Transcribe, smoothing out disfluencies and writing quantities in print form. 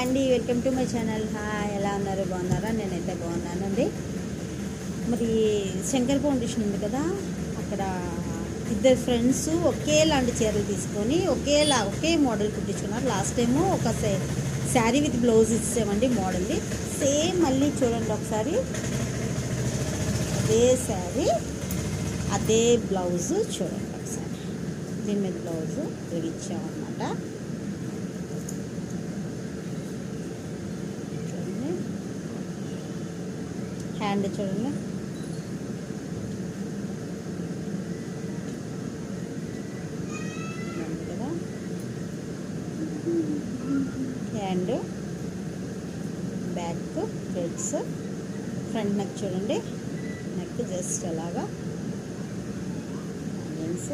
అండి, welcome to my channel. Hi, ఎలా ఉన్నారు? బాగున్నారా? నేనైతే బాగున్నానండి. మరి శంకర్ ఫౌండేషన్ ఉంది కదా, అక్కడ ఇద్దరు ఫ్రెండ్స్ ఒకేలాంటి చీరలు తీసుకొని ఒకే మోడల్ కుట్టించుకున్నారు. లాస్ట్ టైము ఒక శారీ విత్ బ్లౌజ్ ఇచ్చామండి మోడల్ది. సేమ్ మళ్ళీ చూడండి ఒకసారి, అదే శారీ అదే బ్లౌజ్ చూడండి ఒకసారి. దీని మీద బ్లౌజ్ ఇచ్చామన్నమాట. హ్యాండ్ చూడండి, కదా hand, back threads, front neck చూడండి, నెక్ జస్ట్ అలాగా లెన్స్,